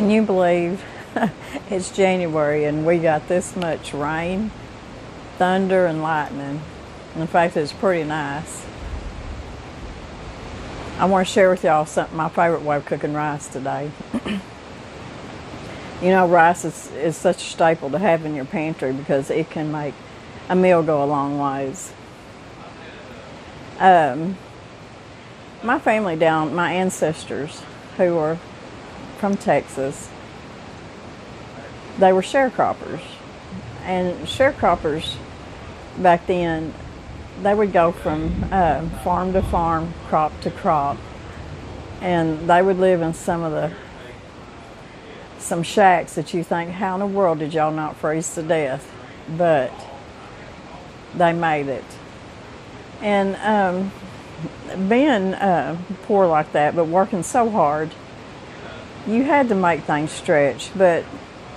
Can you believe it's January and we got this much rain, thunder, and lightning? In fact, it's pretty nice. I want to share with y'all my favorite way of cooking rice today. You know, rice is such a staple to have in your pantry because it can make a meal go a long ways. My family my ancestors who were from Texas, they were sharecroppers. And sharecroppers back then, they would go from farm to farm, crop to crop, and they would live in some shacks that you think, how in the world did y'all not freeze to death? But they made it. And being poor like that, but working so hard, you had to make things stretch. But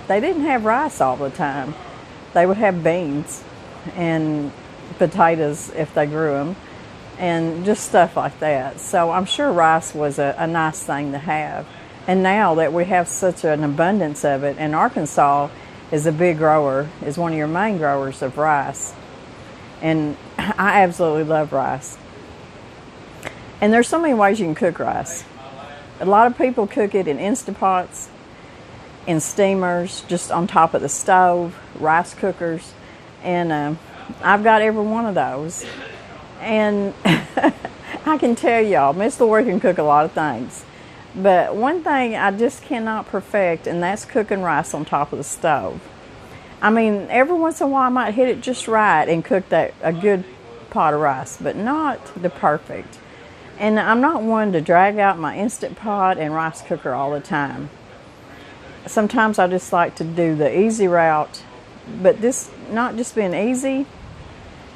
they didn't have rice all the time. They would have beans and potatoes if they grew them, and just stuff like that. So I'm sure rice was a nice thing to have. And now that we have such an abundance of it, and Arkansas is a big grower, is one of your main growers of rice. And I absolutely love rice. And there's so many ways you can cook rice. A lot of people cook it in Instant Pots, in steamers, just on top of the stove, rice cookers. And I've got every one of those. And I can tell y'all, Miss Lori can cook a lot of things. But one thing I just cannot perfect, and that's cooking rice on top of the stove. I mean, every once in a while I might hit it just right and cook a good pot of rice, but not the perfect. And I'm not one to drag out my Instant Pot and rice cooker all the time. Sometimes I just like to do the easy route, but this not just being easy,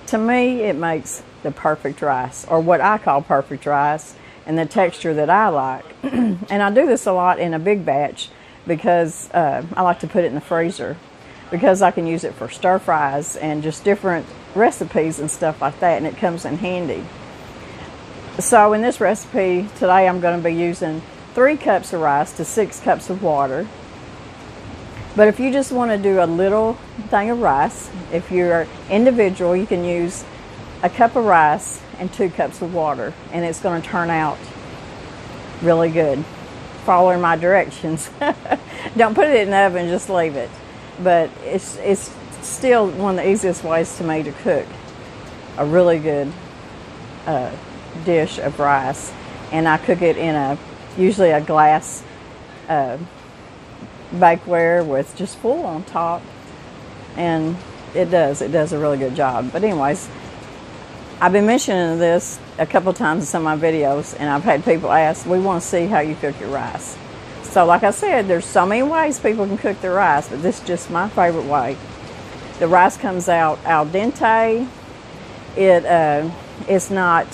to me it makes the perfect rice, or what I call perfect rice, and the texture that I like. And I do this a lot in a big batch because I like to put it in the freezer because I can use it for stir fries and just different recipes and stuff like that, and it comes in handy. So in this recipe today, I'm going to be using 3 cups of rice to 6 cups of water. But if you just want to do a little thing of rice, if you're individual, you can use a cup of rice and 2 cups of water, and it's going to turn out really good. Following my directions. Don't put it in the oven, just leave it. But it's still one of the easiest ways to me to cook a really good dish of rice. And I cook it in usually a glass bakeware with just full on top, and it does a really good job. But anyways, I've been mentioning this a couple times in some of my videos, and I've had people ask, we want to see how you cook your rice. So like I said, there's so many ways people can cook their rice, but this is just my favorite way. The rice comes out al dente. It's not,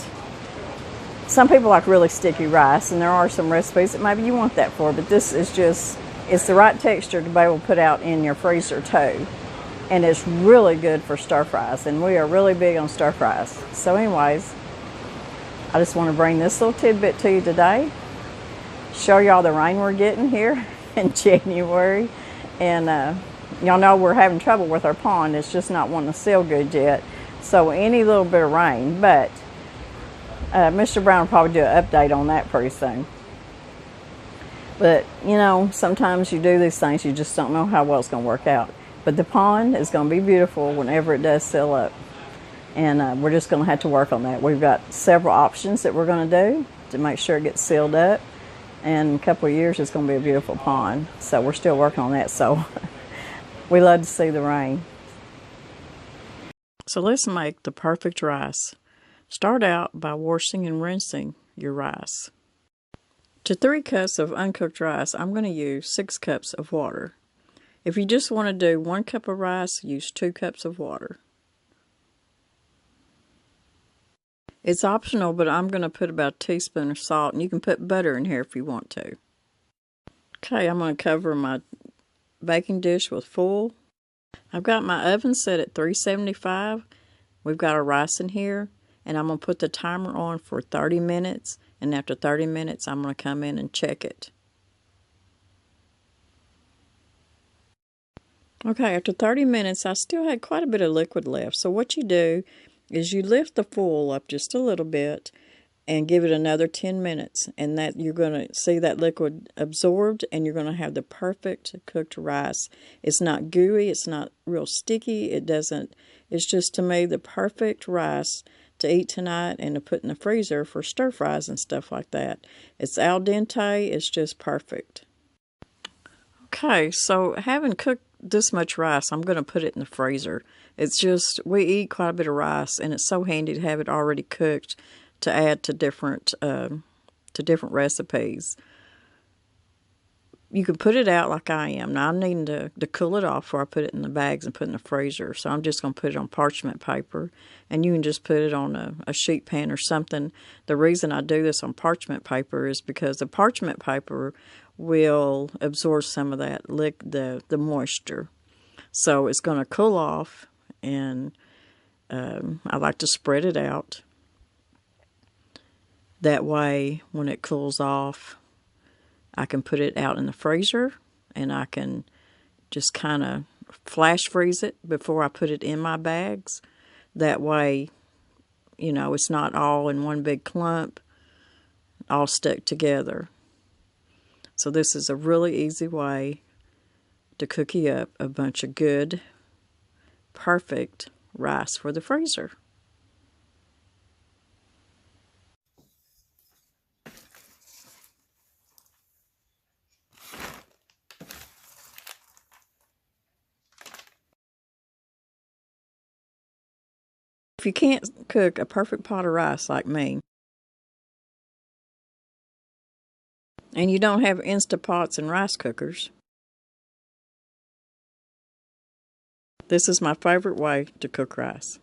some people like really sticky rice, and there are some recipes that maybe you want that for, but this is just, it's the right texture to be able to put out in your freezer too. And it's really good for stir fries, and we are really big on stir fries. So anyways, I just want to bring this little tidbit to you today, show y'all the rain we're getting here in January. And y'all know we're having trouble with our pond. It's just not wanting to seal good yet. So any little bit of rain, but Mr. Brown will probably do an update on that pretty soon. But you know, sometimes you do these things, you just don't know how well it's going to work out. But the pond is going to be beautiful whenever it does seal up. And we're just going to have to work on that. We've got several options that we're going to do to make sure it gets sealed up. And in a couple of years, it's going to be a beautiful pond. So we're still working on that. So we love to see the rain. So let's make the perfect rice. Start out by washing and rinsing your rice. To 3 cups of uncooked rice, I'm going to use 6 cups of water. If you just want to do 1 cup of rice, use 2 cups of water. It's optional, but I'm going to put about a teaspoon of salt, and you can put butter in here if you want to. Okay, I'm going to cover my baking dish with foil. I've got my oven set at 375. We've got our rice in here, and I'm going to put the timer on for 30 minutes, and after 30 minutes, I'm going to come in and check it. Okay, after 30 minutes, I still had quite a bit of liquid left. So what you do is you lift the foil up just a little bit and give it another 10 minutes. And that you're going to see that liquid absorbed, and you're going to have the perfect cooked rice. It's not gooey. It's not real sticky. It's just, to me, the perfect rice to eat tonight and to put in the freezer for stir fries and stuff like that. It's al dente. It's just perfect. Okay, so having cooked this much rice, I'm going to put it in the freezer. It's just, we eat quite a bit of rice, and it's so handy to have it already cooked to add to different recipes. You can put it out like I am. Now I'm needing to cool it off before I put it in the bags and put it in the freezer. So I'm just going to put it on parchment paper, and you can just put it on a sheet pan or something. The reason I do this on parchment paper is because the parchment paper will absorb some of that the moisture. So it's going to cool off, and I like to spread it out. That way, when it cools off, I can put it out in the freezer, and I can just kind of flash freeze it before I put it in my bags. That way, it's not all in one big clump, all stuck together. So this is a really easy way to cookie up a bunch of good, perfect rice for the freezer. If you can't cook a perfect pot of rice like me, and you don't have Instapots and rice cookers, this is my favorite way to cook rice.